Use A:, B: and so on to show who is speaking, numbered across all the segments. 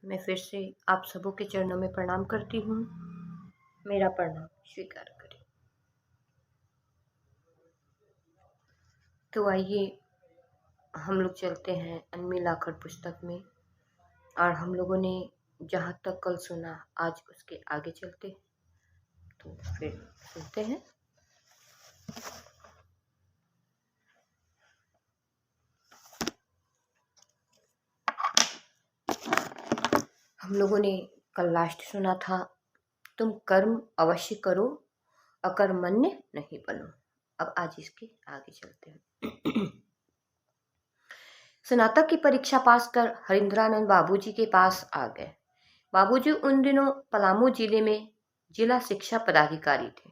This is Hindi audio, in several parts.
A: मैं फिर से आप सबों के चरणों में प्रणाम करती हूँ। मेरा प्रणाम स्वीकार करें। तो आइए हम लोग चलते हैं अनमिल आखड़ पुस्तक में, और हम लोगों ने जहाँ तक कल सुना आज उसके आगे चलते हैं। तो फिर सुनते हैं। हम लोगों ने कल लास्ट सुना था, तुम कर्म अवश्य करो, अकर्मण्य नहीं बनो। अब आज इसके आगे चलते हैं। स्नातक की परीक्षा पास कर हरिंद्रानंद बाबूजी के पास आ गए। बाबूजी उन दिनों पलामू जिले में जिला शिक्षा पदाधिकारी थे।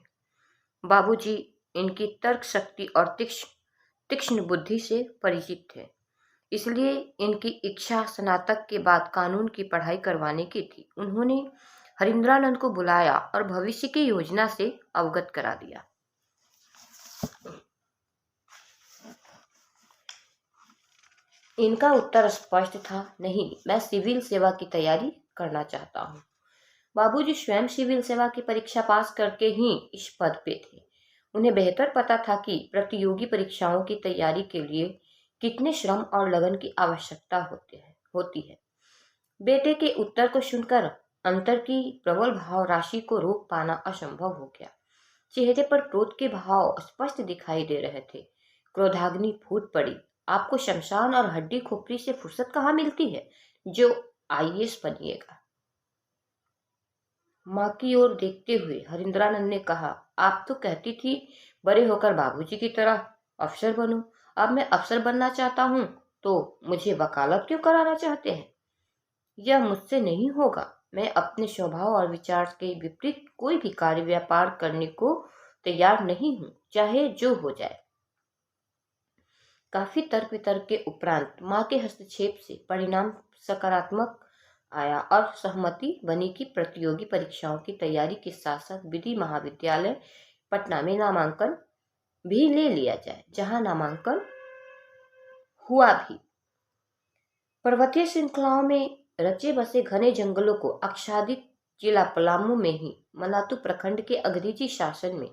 A: बाबूजी इनकी तर्क शक्ति और तीक्ष्ण बुद्धि से परिचित थे, इसलिए इनकी इच्छा स्नातक के बाद कानून की पढ़ाई करवाने की थी। उन्होंने हरिंद्रानंद को बुलाया और भविष्य की योजना से अवगत करा दिया। इनका उत्तर स्पष्ट था, नहीं, मैं सिविल सेवा की तैयारी करना चाहता हूँ। बाबूजी स्वयं सिविल सेवा की परीक्षा पास करके ही इस पद पे थे। उन्हें बेहतर पता था कि प्रतियोगी परीक्षाओं की तैयारी के लिए कितने श्रम और लगन की आवश्यकता होती है। बेटे के उत्तर को सुनकर अंतर की प्रबल भाव राशि को रोक पाना असंभव हो गया। चेहरे पर क्रोध के भाव स्पष्ट दिखाई दे रहे थे। क्रोधाग्नि फूट पड़ी। आपको शमशान और हड्डी खोपड़ी से फुर्सत कहाँ मिलती है जो आईएएस बनिएगा? माँ की ओर देखते हुए हरिंद्रानंद ने कहा, आप तो कहती थी बड़े होकर बाबूजी की तरह अफसर बनूं। अब मैं अफसर बनना चाहता हूँ तो मुझे वकालत क्यों कराना चाहते हैं? यह मुझसे नहीं होगा। मैं अपने स्वभाव और विचार के विपरीत कोई भी कार्य व्यापार करने को तैयार नहीं हूँ, चाहे जो हो जाए। काफी तर्क वितर्क के उपरांत माँ के हस्तक्षेप से परिणाम सकारात्मक आया और सहमति बनी कि प्रतियोगी परीक्षाओं की तैयारी के साथ साथ विधि महाविद्यालय पटना में नामांकन भी ले लिया जाए, जहां नामांकन हुआ भी। पर्वतीय श्रृंखलाओं में रचे बसे घने जंगलों को आच्छादित जिला पलामू में ही मनातू प्रखंड के अंग्रेजी शासन में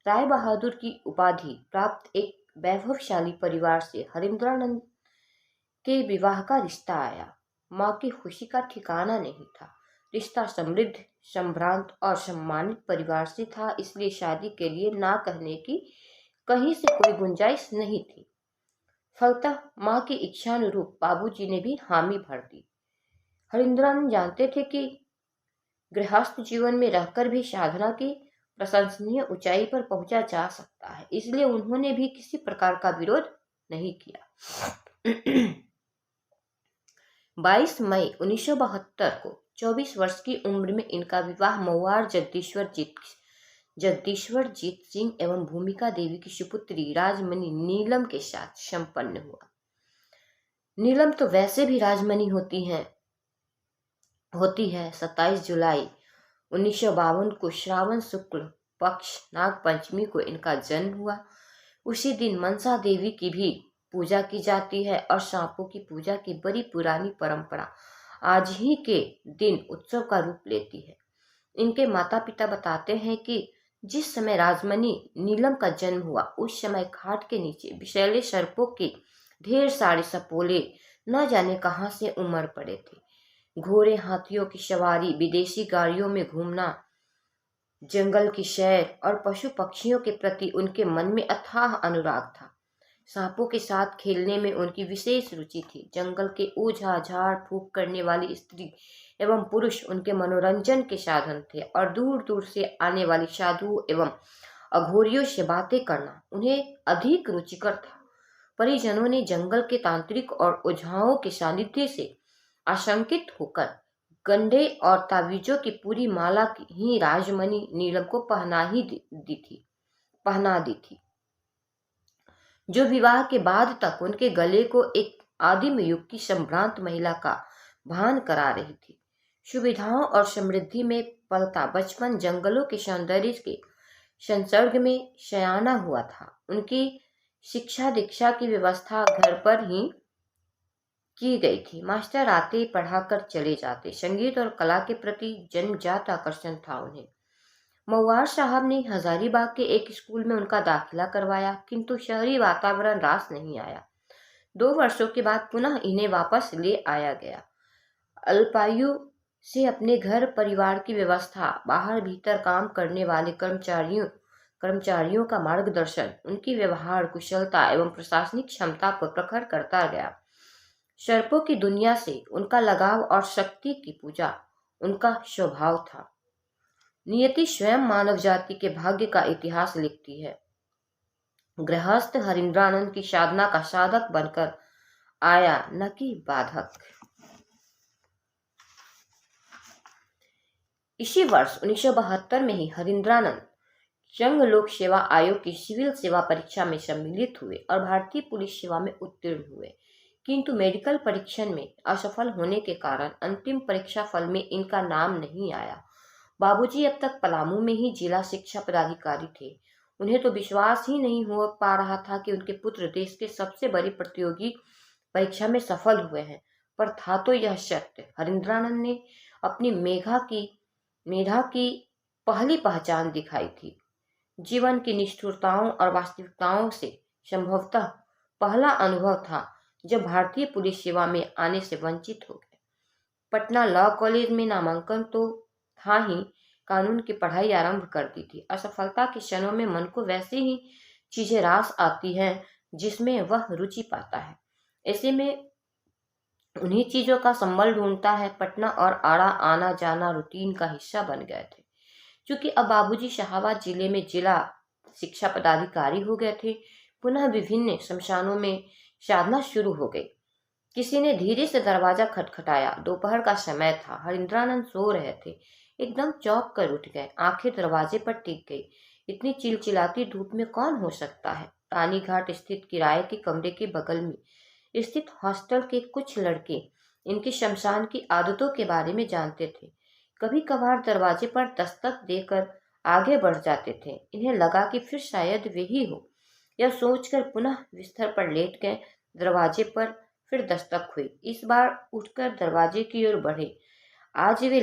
A: राय बहादुर की उपाधि प्राप्त एक वैभवशाली परिवार से हरिंद्रानंद के विवाह का रिश्ता आया। माँ की खुशी का ठिकाना नहीं था। रिश्ता समृद्ध, संभ्रांत और सम्मानित परिवार से था, इसलिए शादी के लिए ना कहने की कहीं से कोई गुंजाइश नहीं थी। फलतः माँ की इच्छानुरूप बाबूजी ने भी हामी भर दी। हरिंद्रानंद जानते थे कि गृहस्थ जीवन में रहकर भी साधना की प्रशंसनीय ऊंचाई पर पहुंचा जा सकता है, इसलिए उन्होंने भी किसी प्रकार का विरोध नहीं किया। 22 मई 1972 को 24 वर्ष की उम्र में इनका विवाह महुआर जगदीश्वर जीत सिंह एवं भूमिका देवी की सुपुत्री राजमणि नीलम के साथ संपन्न हुआ। नीलम तो वैसे भी राजमणि होती है। 27 जुलाई 1952 को श्रावण शुक्ल पक्ष नाग पंचमी को इनका जन्म हुआ। उसी दिन मनसा देवी की भी पूजा की जाती है और सांपों की पूजा की बड़ी पुरानी परंपरा आज ही के दिन उत्सव का रूप लेती है। इनके माता पिता बताते हैं कि जिस समय राजमणि नीलम का जन्म हुआ उस समय खाट के नीचे विषैले सर्पों के ढेर सारे सपोले न जाने कहां से उमड़ पड़े थे। घोड़े हाथियों की सवारी, विदेशी गाड़ियों में घूमना, जंगल की सैर और पशु पक्षियों के प्रति उनके मन में अथाह अनुराग था। सांपों के साथ खेलने में उनकी विशेष रुचि थी। जंगल के ओझा झाड़ फूक करने वाली स्त्री एवं पुरुष उनके मनोरंजन के साधन थे और दूर दूर से आने वाली साधु एवं अघोरियों से बातें करना उन्हें अधिक रुचिकर था। परिजनों ने जंगल के तांत्रिक और ओझाओं के सानिध्य से आशंकित होकर गंडे और तावीजों की पूरी माला ही राजमणि नीलम को पहना दी थी, जो विवाह के बाद तक उनके गले को एक आदिम युग की संभ्रांत महिला का भान करा रही थी। सुविधाओं और समृद्धि में पलता बचपन जंगलों के सौंदर्य के संसर्ग में सयाना हुआ था। उनकी शिक्षा दीक्षा की व्यवस्था घर पर ही की गई थी। मास्टर आते ही पढ़ाकर चले जाते। संगीत और कला के प्रति जन्मजात आकर्षण था उन्हें। मवार साहब ने हजारीबाग के एक स्कूल में उनका दाखिला करवाया, किंतु शहरी वातावरण रास नहीं आया। 2 वर्षों के बाद पुनः इन्हें वापस ले आया गया। अल्पायु से अपने घर परिवार की व्यवस्था, बाहर भीतर काम करने वाले कर्मचारियों का मार्गदर्शन, उनकी व्यवहार कुशलता एवं प्रशासनिक क्षमता को प्रखर करता गया। सर्पों की दुनिया से उनका लगाव और शक्ति की पूजा उनका स्वभाव था। नियति स्वयं मानव जाति के भाग्य का इतिहास लिखती है। गृहस्थ हरिंद्रानंद की साधना का साधक बनकर आया, न कि बाधक। इसी वर्ष 1972 में ही हरिंद्रानंद संघ लोक सेवा आयोग की सिविल सेवा परीक्षा में सम्मिलित हुए और भारतीय पुलिस सेवा में उत्तीर्ण हुए, किंतु मेडिकल परीक्षण में असफल होने के कारण अंतिम परीक्षा फल में इनका नाम नहीं आया। बाबूजी अब तक पलामू में ही जिला शिक्षा पदाधिकारी थे। उन्हें तो विश्वास ही नहीं हो पा रहा था कि उनके पुत्र देश के सबसे बड़ी प्रतियोगी परीक्षा में सफल हुए हैं, पर था तो यह सत्य। हरिंद्रानंद ने अपनी मेधा की पहली पहचान दिखाई थी। जीवन की निष्ठुरताओं और वास्तविकताओं से संभवतः पहला अनुभव था जब भारतीय पुलिस सेवा में आने से वंचित हो गए। पटना लॉ कॉलेज में नामांकन तो था ही, कानून की पढ़ाई आरंभ कर दी थी। असफलता के क्षणों में मन को वैसे ही चीजें रास आती हैं जिसमें वह रुचि पाता है। ऐसे में उन्हीं चीजों का संबल ढूंढता है। पटना और आड़ा आना जाना रूटीन का हिस्सा बन गए थे। क्योंकि अब बाबूजी शाहाबाद जिले में जिला शिक्षा पदाधिकारी हो गए थे, पुनः विभिन्न शमशानों में साधना शुरू हो गई। किसी ने धीरे से दरवाजा खटखटाया। दोपहर का समय था। हरिंद्रानंद सो रहे थे। एकदम चौंक कर उठ गए। आंखें दरवाजे पर टिक गई। इतनी चिलचिलाती धूप में कौन हो सकता है? रानीघाट स्थित किराए के कमरे के बगल में स्थित हॉस्टल के कुछ लड़के इनकी शमशान की आदतों के बारे में जानते थे। कभी कभार दरवाजे पर दस्तक देकर आगे बढ़ जाते थे। इन्हें लगा कि फिर शायद वे ही हो। यह सोचकर पुनः बिस्तर पर लेट गए। दरवाजे पर फिर दस्तक हुई। इस बार उठकर दरवाजे की ओर बढ़े। आज वे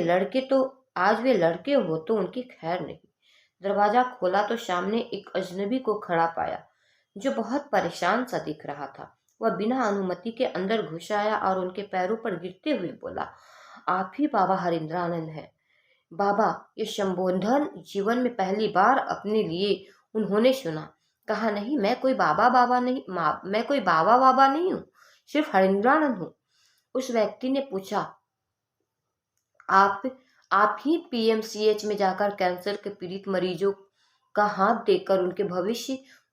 A: लड़के हो तो उनकी खैर नहीं। दरवाजा खोला तो सामने एक अजनबी को खड़ा पाया जो बहुत परेशान सा दिख रहा था। वह बिना अनुमति के अंदर घुस आया और उनके पैरों पर गिरते हुए बोला, आप ही बाबा हरिंद्रानंद हैं? बाबा, ये संबोधन जीवन में पहली बार अपने लिए उन्होंने सुना। कहा, नहीं, मैं कोई बाबा बाबा नहीं हूँ, सिर्फ हरिंद्रानंद हूँ। उस व्यक्ति ने पूछा, आप ही पीएमसीएच में जाकर कैंसर के पीड़ित मरीजों का हाथ देखकर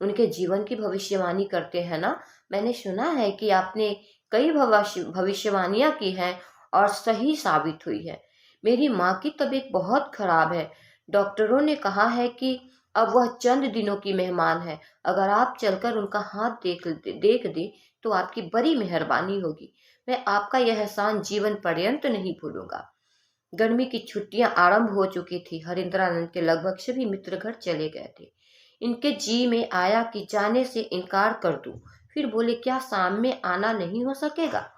A: उनके जीवन की भविष्यवाणी करते हैं ना? मैंने सुना है कि आपने कई भविष्यवाणियां की हैं और सही साबित हुई है। मेरी माँ की तबीयत बहुत खराब है। डॉक्टरों ने कहा है कि अब वह चंद दिनों की मेहमान है। अगर आप चलकर उनका हाथ देख दे तो आपकी बड़ी मेहरबानी होगी। मैं आपका यह एहसान जीवन पर्यंत नहीं भूलूंगा। गर्मी की छुट्टियां आरंभ हो चुकी थी। हरिंद्रानंद के लगभग सभी मित्र घर चले गए थे। इनके जी में आया कि जाने से इनकार कर दूं। फिर बोले, क्या शाम में आना नहीं हो सकेगा?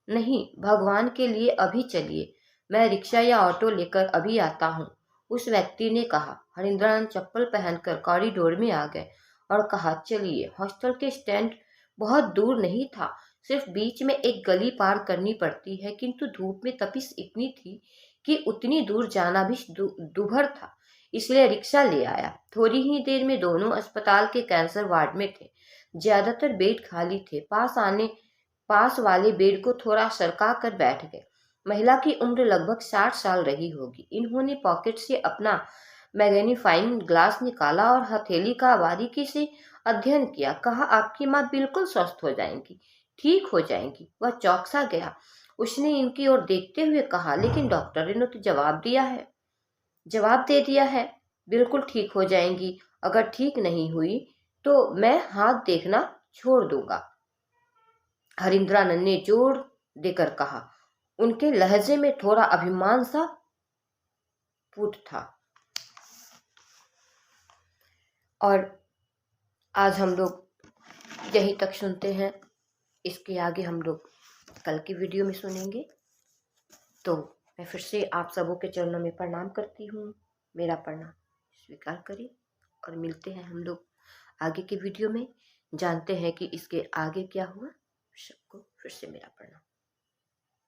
A: नहीं, भगवान के लिए अभी चलिए, मैं रिक्शा या ऑटो लेकर अभी आता हूँ, उस व्यक्ति ने कहा। हरिंद्रानंद चप्पल पहनकर कॉरिडोर में आ गए और कहा, चलिए। हॉस्टल के स्टैंड बहुत दूर नहीं था, सिर्फ बीच में एक गली पार करनी पड़ती है, किंतु धूप में तपिश इतनी थी कि उतनी दूर जाना भी दूभर था, इसलिए रिक्शा ले आया। थोड़ी ही देर में दोनों अस्पताल के कैंसर वार्ड में थे। ज्यादातर बेड खाली थे। पास वाले बेड को थोड़ा सरका कर बैठ गए। महिला की उम्र लगभग 60 साल रही होगी। इन्होंने पॉकेट से अपना मैग्नीफाइंग ग्लास निकाला और हथेली का बारीकी से अध्ययन किया। कहा, आपकी माँ बिल्कुल स्वस्थ हो जाएंगी, ठीक हो जाएंगी। वह चौंक सा गया। उसने इनकी ओर देखते हुए कहा, लेकिन डॉक्टर ने तो जवाब दे दिया है, बिल्कुल ठीक हो जाएंगी। अगर ठीक नहीं हुई तो मैं हाथ देखना छोड़ दूंगा। हरिंद्रानंद ने जोर देकर कहा। उनके लहजे में थोड़ा अभिमान सा फूट था। और आज हम लोग यहीं तक सुनते हैं। इसके आगे हम लोग कल की वीडियो में सुनेंगे। तो मैं फिर से आप सबों के चरणों में प्रणाम करती हूँ। मेरा प्रणाम स्वीकार करें और मिलते हैं हम लोग आगे के वीडियो में। जानते हैं कि इसके आगे क्या हुआ। सबको फिर से मेरा प्रणाम।